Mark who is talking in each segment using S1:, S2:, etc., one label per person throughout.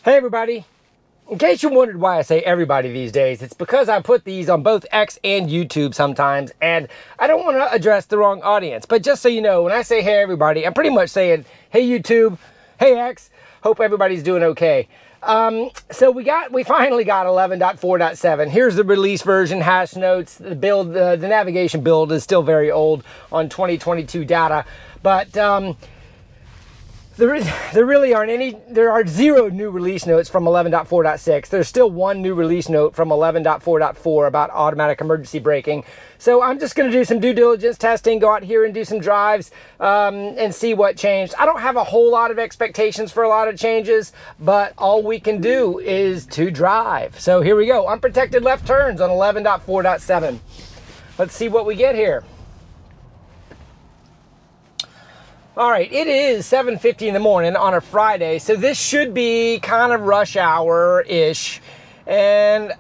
S1: Hey everybody! In case you wondered why I say everybody these days, it's because I put these on both X and YouTube sometimes, and I don't want to address the wrong audience. But just so you know, when I say hey everybody, I'm pretty much saying hey YouTube, hey X, hope everybody's doing okay. So we finally got 11.4.7. Here's the release version, hash notes, the build, the navigation build is still very old on 2022 data, but there really aren't any. There are 0 new release notes from 11.4.6. There's still 1 new release note from 11.4.4 about automatic emergency braking. So I'm just going to do some due diligence testing, go out here and do some drives and see what changed. I don't have a whole lot of expectations for a lot of changes, but all we can do is to drive. So here we go. Unprotected left turns on 11.4.7. Let's see what we get here. All right, it is 7:50 in the morning on a Friday, so this should be kind of rush hour-ish, and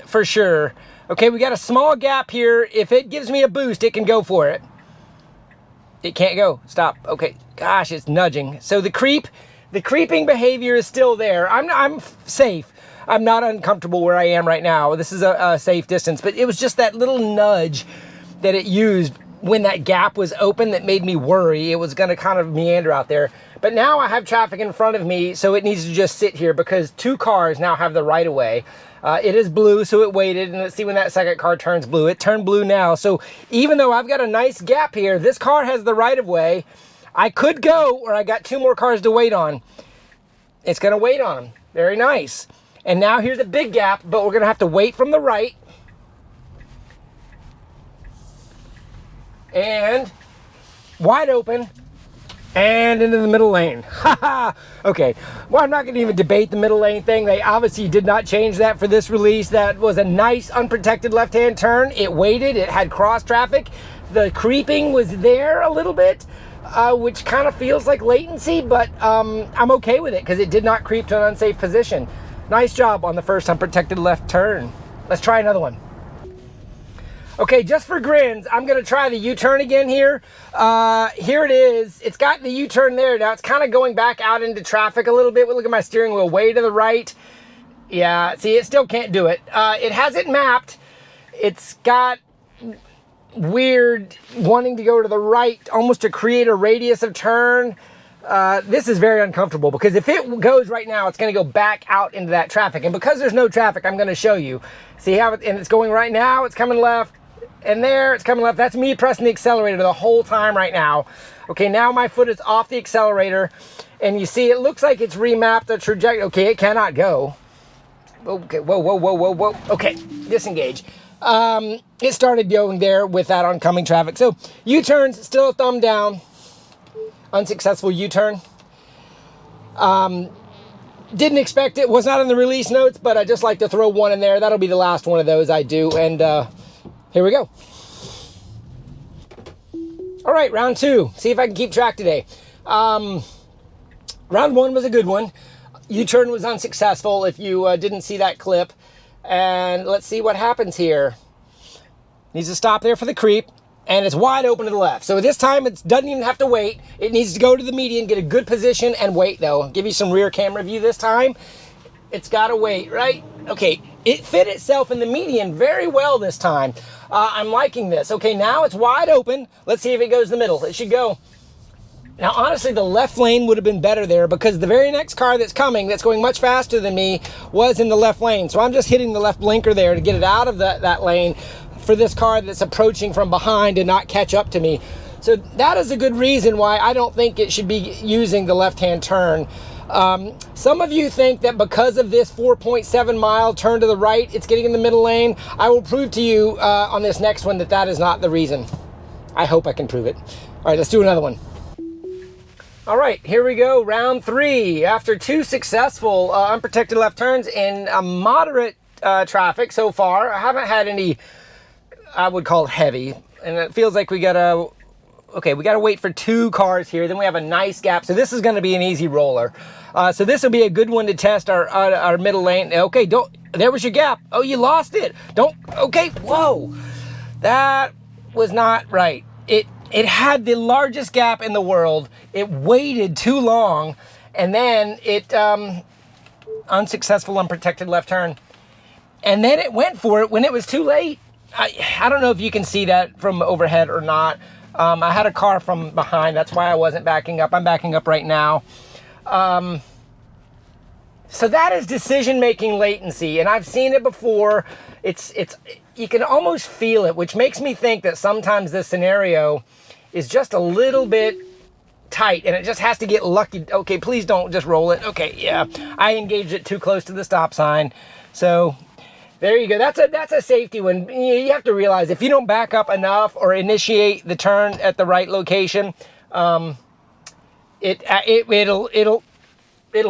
S1: for sure. Okay, we got a small gap here. If it gives me a boost, it can go for it. It can't go. Stop. Okay, gosh, it's nudging. So the creeping behavior is still there. I'm safe. I'm not uncomfortable where I am right now. This is a safe distance, but it was just that little nudge that it used when that gap was open that made me worry it was going to kind of meander out there. But now I have traffic in front of me, so it needs to just sit here because 2 cars now have the right of way. It is blue, so it waited, and let's see when that second car turns blue. It turned blue now, so even though I've got a nice gap here, this car has the right of way. I could go, or I got 2 more cars to wait on. It's going to wait on them. Very nice. And now here's a big gap, but we're going to have to wait from the right. And wide open and into the middle lane. Haha. Okay, well, I'm not going to even debate the middle lane thing. They obviously did not change that for this release. That was a nice unprotected left-hand turn. It waited, it had cross traffic. The creeping was there a little bit, which kind of feels like latency, but I'm okay with it because it did not creep to an unsafe position. Nice job on the first unprotected left turn. Let's try another one. Okay, just for grins, I'm going to try the U-turn again here. Here it is. It's got the U-turn there. Now it's kind of going back out into traffic a little bit. Look at my steering wheel way to the right. Yeah, see, it still can't do it. It has it mapped. It's got weird wanting to go to the right, almost to create a radius of turn. This is very uncomfortable because if it goes right now, it's going to go back out into that traffic. And because there's no traffic, I'm going to show you. See how and it's going right now. It's coming left. And there, it's coming left. That's me pressing the accelerator the whole time right now. Okay, now my foot is off the accelerator. And you see, it looks like it's remapped the trajectory. Okay, it cannot go. Okay, whoa. Okay, disengage. It started going there with that oncoming traffic. So, U-turns, still a thumb down. Unsuccessful U-turn. Didn't expect it. Was not in the release notes, but I just like to throw one in there. That'll be the last one of those I do. And here we go. All right, round 2. See if I can keep track today. Round 1 was a good one. U-turn was unsuccessful if you didn't see that clip. And let's see what happens here. Needs to stop there for the creep. And it's wide open to the left. So this time it doesn't even have to wait. It needs to go to the median, get a good position, and wait though. I'll give you some rear camera view this time. It's got to wait, right? Okay, it fit itself in the median very well this time. I'm liking this. Okay, now it's wide open. Let's see if it goes the middle. It should go. Now, honestly, the left lane would have been better there because the very next car that's coming, that's going much faster than me, was in the left lane. So I'm just hitting the left blinker there to get it out of that lane for this car that's approaching from behind and not catch up to me. So that is a good reason why I don't think it should be using the left-hand turn. Some of you think that because of this 4.7 mile turn to the right, it's getting in the middle lane. I will prove to you on this next one that that is not the reason. I hope I can prove it. All right, let's do another one. All right, here we go, round 3. After 2 successful unprotected left turns in a moderate traffic so far, I haven't had any, I would call it heavy, and it feels like we gotta wait for 2 cars here, then we have a nice gap, so this is gonna be an easy roller. So this will be a good one to test our middle lane. Okay, there was your gap. Oh, you lost it. Okay, whoa. That was not right. It had the largest gap in the world. It waited too long, and then it unsuccessful unprotected left turn. And then it went for it when it was too late. I don't know if you can see that from overhead or not. I had a car from behind. That's why I wasn't backing up. I'm backing up right now. So that is decision-making latency, and I've seen it before. It's you can almost feel it, which makes me think that sometimes this scenario is just a little bit tight, and it just has to get lucky. Okay, please don't just roll it. Okay, yeah, I engaged it too close to the stop sign. So there you go. That's a safety one. You have to realize if you don't back up enough or initiate the turn at the right location, it'll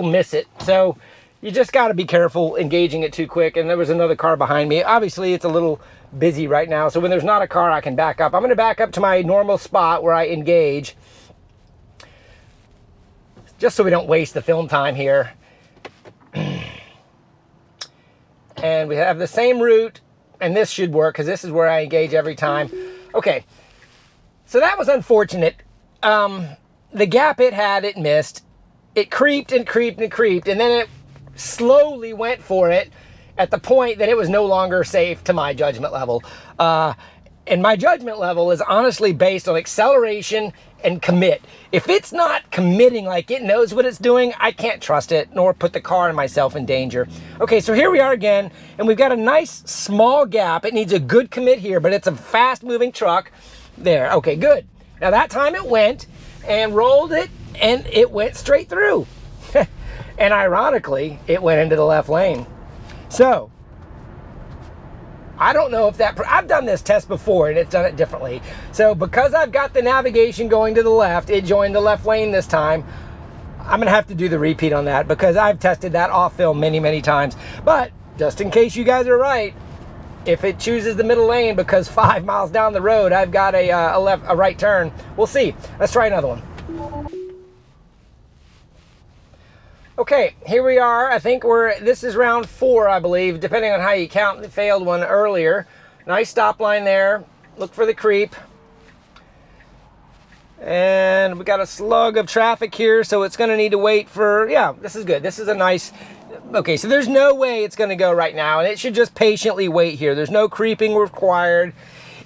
S1: miss it. So you just got to be careful engaging it too quick. And there was another car behind me. Obviously, it's a little busy right now. So when there's not a car, I can back up. I'm going to back up to my normal spot where I engage, just so we don't waste the film time here. And we have the same route, and this should work because this is where I engage every time. Okay, so that was unfortunate. The gap it had, it missed. It creeped and creeped and creeped, and then it slowly went for it at the point that it was no longer safe to my judgment level. And my judgment level is honestly based on acceleration and commit. If it's not committing like it knows what it's doing, I can't trust it, nor put the car and myself in danger. Okay, so here we are again, and we've got a nice small gap. It needs a good commit here, but it's a fast-moving truck. There, okay, good. Now that time it went and rolled it, and it went straight through. And ironically, it went into the left lane. So I don't know if that, I've done this test before and it's done it differently. So because I've got the navigation going to the left, it joined the left lane this time. I'm gonna have to do the repeat on that because I've tested that off film many, many times. But just in case you guys are right, if it chooses the middle lane because 5 miles down the road, I've got a right turn, we'll see. Let's try another one. Okay, here we are. I think this is round 4, I believe, depending on how you count the failed one earlier. Nice stop line there. Look for the creep. And we got a slug of traffic here, so it's going to need to wait for, yeah, this is good. This is a nice, okay, so there's no way it's going to go right now, and it should just patiently wait here. There's no creeping required.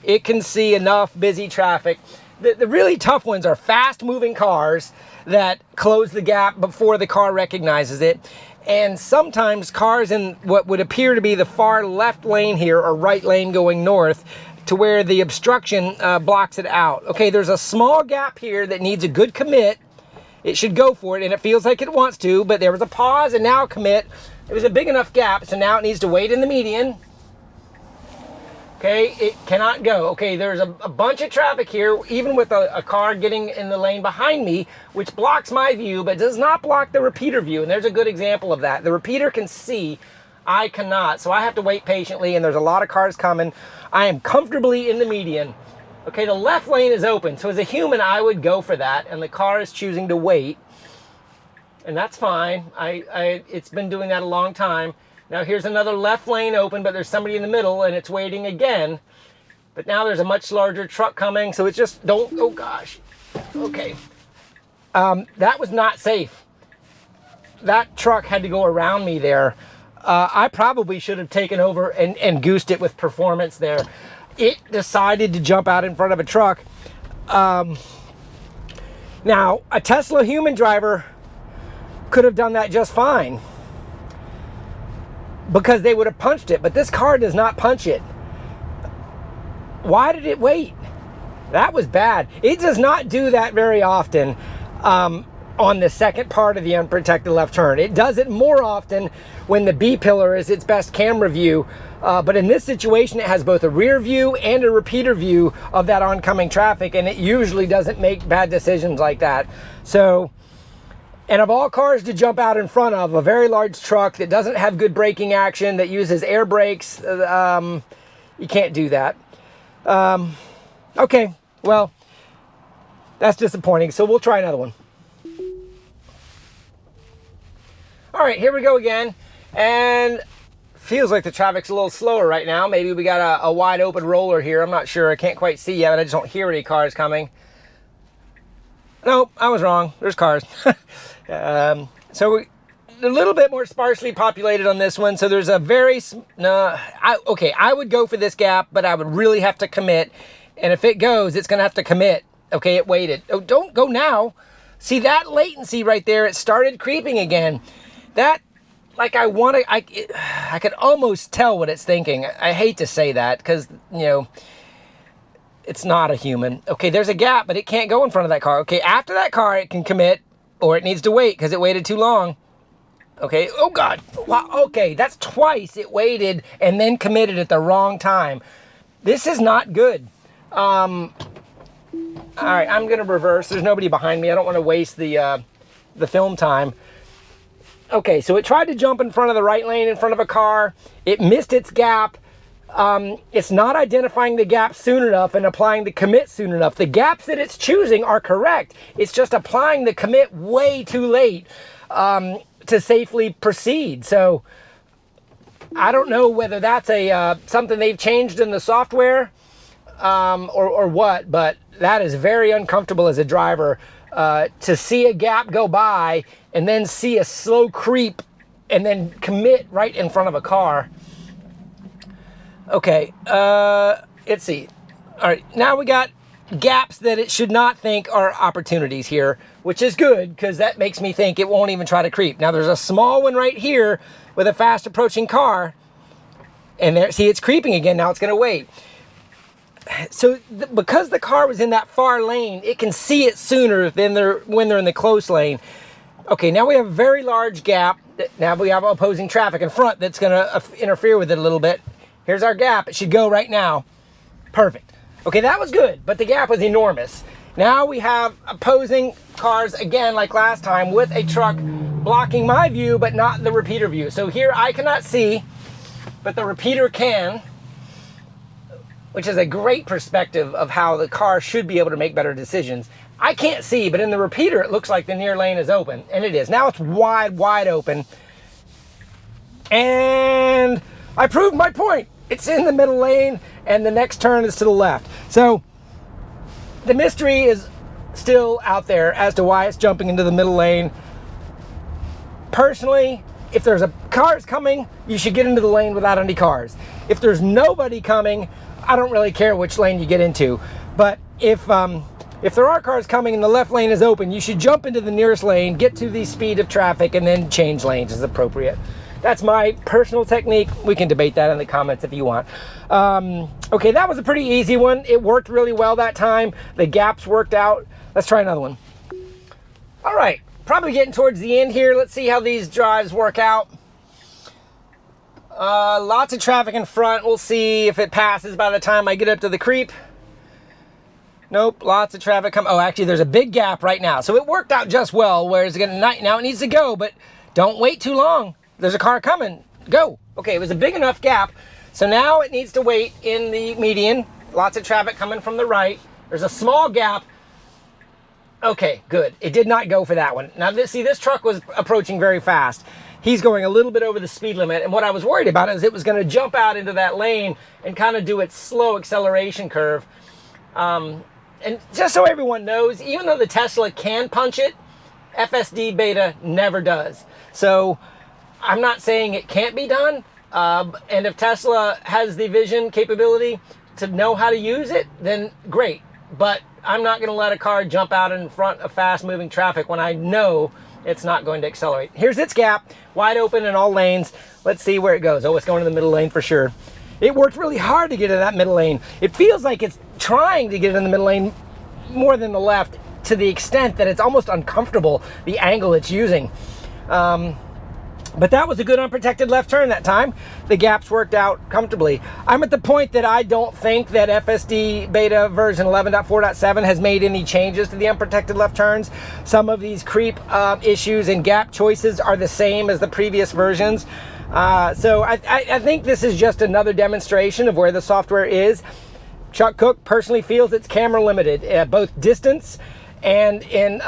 S1: It can see enough busy traffic. The really tough ones are fast-moving cars that close the gap before the car recognizes it. And sometimes cars in what would appear to be the far left lane here or right lane going north to where the obstruction blocks it out. Okay, there's a small gap here that needs a good commit. It should go for it, and it feels like it wants to, but there was a pause and now a commit. It was a big enough gap, so now it needs to wait in the median. Okay, it cannot go. Okay, there's a bunch of traffic here, even with a car getting in the lane behind me, which blocks my view, but does not block the repeater view. And there's a good example of that. The repeater can see, I cannot. So I have to wait patiently, and there's a lot of cars coming. I am comfortably in the median. Okay, the left lane is open. So as a human, I would go for that, and the car is choosing to wait. And that's fine. It's been doing that a long time. Now here's another left lane open, but there's somebody in the middle and it's waiting again. But now there's a much larger truck coming, so it's just, oh gosh. Okay. That was not safe. That truck had to go around me there. I probably should have taken over and goosed it with performance there. It decided to jump out in front of a truck. Now, a Tesla human driver could have done that just fine, because they would have punched it, but this car does not punch it. Why did it wait? That was bad. It does not do that very often on the second part of the unprotected left turn. It does it more often when the B pillar is its best camera view, but in this situation it has both a rear view and a repeater view of that oncoming traffic, and it usually doesn't make bad decisions like that. So, and of all cars to jump out in front of, a very large truck that doesn't have good braking action, that uses air brakes, you can't do that. Okay, well, that's disappointing, so we'll try another one. All right, here we go again, and feels like the traffic's a little slower right now. Maybe we got a wide open roller here. I'm not sure. I can't quite see yet, but I just don't hear any cars coming. Nope, I was wrong. There's cars. So a little bit more sparsely populated on this one, so there's a very, okay, I would go for this gap, but I would really have to commit, and if it goes, it's gonna have to commit. Okay, it waited. Oh, don't go now. See that latency right there, it started creeping again. That, like I could almost tell what it's thinking. I hate to say that, because, you know, it's not a human. Okay, there's a gap, but it can't go in front of that car. Okay, after that car, it can commit, or it needs to wait because it waited too long. Okay, oh God. Wow, okay, that's twice it waited and then committed at the wrong time. This is not good. All right, I'm gonna reverse. There's nobody behind me. I don't want to waste the film time. Okay, so it tried to jump in front of the right lane in front of a car. It missed its gap. It's not identifying the gap soon enough and applying the commit soon enough. The gaps that it's choosing are correct. It's just applying the commit way too late to safely proceed. So I don't know whether that's a something they've changed in the software or what, but that is very uncomfortable as a driver to see a gap go by and then see a slow creep and then commit right in front of a car. Okay, let's see. All right, now we got gaps that it should not think are opportunities here, which is good because that makes me think it won't even try to creep. Now there's a small one right here with a fast approaching car, and there, see, it's creeping again. Now it's going to wait. So because the car was in that far lane, it can see it sooner than when they're in the close lane. Okay, now we have a very large gap. Now we have opposing traffic in front that's going to interfere with it a little bit. Here's our gap. It should go right now. Perfect. Okay, that was good, but the gap was enormous. Now we have opposing cars again, like last time, with a truck blocking my view, but not the repeater view. So here I cannot see, but the repeater can, which is a great perspective of how the car should be able to make better decisions. I can't see, but in the repeater, it looks like the near lane is open, and it is. Now it's wide open. And I proved my point. It's in the middle lane, and the next turn is to the left. So the mystery is still out there as to why it's jumping into the middle lane. Personally, if there's a cars coming, you should get into the lane without any cars. If there's nobody coming, I don't really care which lane you get into. But if there are cars coming and the left lane is open, you should jump into the nearest lane, get to the speed of traffic, and then change lanes as appropriate. That's my personal technique. We can debate that in the comments if you want. Okay, that was a pretty easy one. It worked really well that time. The gaps worked out. Let's try another one. All right, probably getting towards the end here. Let's see how these drives work out. Lots of traffic in front. We'll see if it passes by the time I get up to the creep. Nope, lots of traffic come. Oh, actually, there's a big gap right now. So it worked out just well, whereas now it needs to go, but don't wait too long. There's a car coming. Go. Okay, it was a big enough gap. So now it needs to wait in the median. Lots of traffic coming from the right. There's a small gap. Okay, good. It did not go for that one. Now, this truck was approaching very fast. He's going a little bit over the speed limit. And what I was worried about is it was going to jump out into that lane and kind of do its slow acceleration curve. And just so everyone knows, even though the Tesla can punch it, FSDBeta never does. So I'm not saying it can't be done, and if Tesla has the vision capability to know how to use it, then great. But I'm not going to let a car jump out in front of fast-moving traffic when I know it's not going to accelerate. Here's its gap, wide open in all lanes. Let's see where it goes. Oh, it's going to the middle lane for sure. It worked really hard to get in that middle lane. It feels like it's trying to get in the middle lane more than the left, to the extent that it's almost uncomfortable, the angle it's using. But that was a good unprotected left turn that time. The gaps worked out comfortably. I'm at the point that I don't think that FSDBeta version 11.4.7 has made any changes to the unprotected left turns. Some of these creep issues and gap choices are the same as the previous versions. So I think this is just another demonstration of where the software is. Chuck Cook personally feels it's camera limited at both distance and in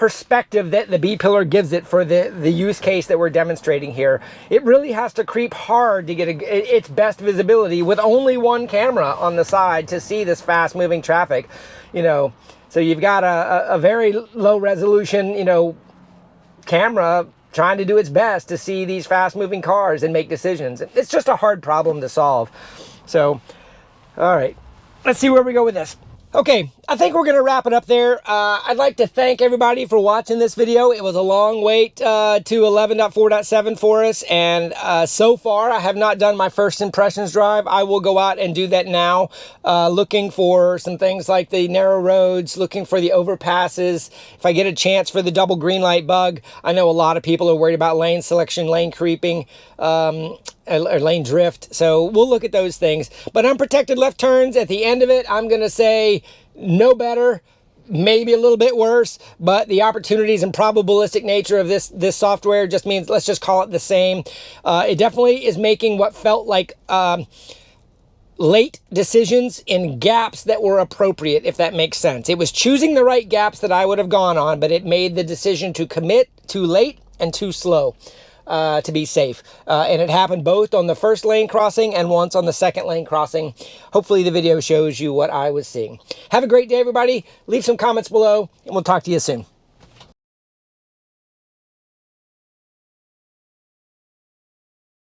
S1: perspective that the B-pillar gives it for the use case that we're demonstrating here. It really has to creep hard to get its best visibility with only one camera on the side to see this fast moving traffic, you know. So you've got a very low resolution, you know, camera trying to do its best to see these fast moving cars and make decisions. It's just a hard problem to solve. So, all right, let's see where we go with this. Okay, I think we're going to wrap it up there. I'd like to thank everybody for watching this video. It was a long wait to 11.4.7 for us, and so far I have not done my first impressions drive. I will go out and do that now, looking for some things like the narrow roads, looking for the overpasses. If I get a chance for the double green light bug, I know a lot of people are worried about lane selection, lane creeping, or lane drift. So we'll look at those things. But unprotected left turns, at the end of it, I'm going to say no better, maybe a little bit worse, but the opportunities and probabilistic nature of this software just means, let's just call it the same. It definitely is making what felt like late decisions in gaps that were appropriate, if that makes sense. It was choosing the right gaps that I would have gone on, but it made the decision to commit too late and too slow. To be safe. And it happened both on the first lane crossing and once on the second lane crossing. Hopefully the video shows you what I was seeing. Have a great day, everybody. Leave some comments below, and we'll talk to you soon.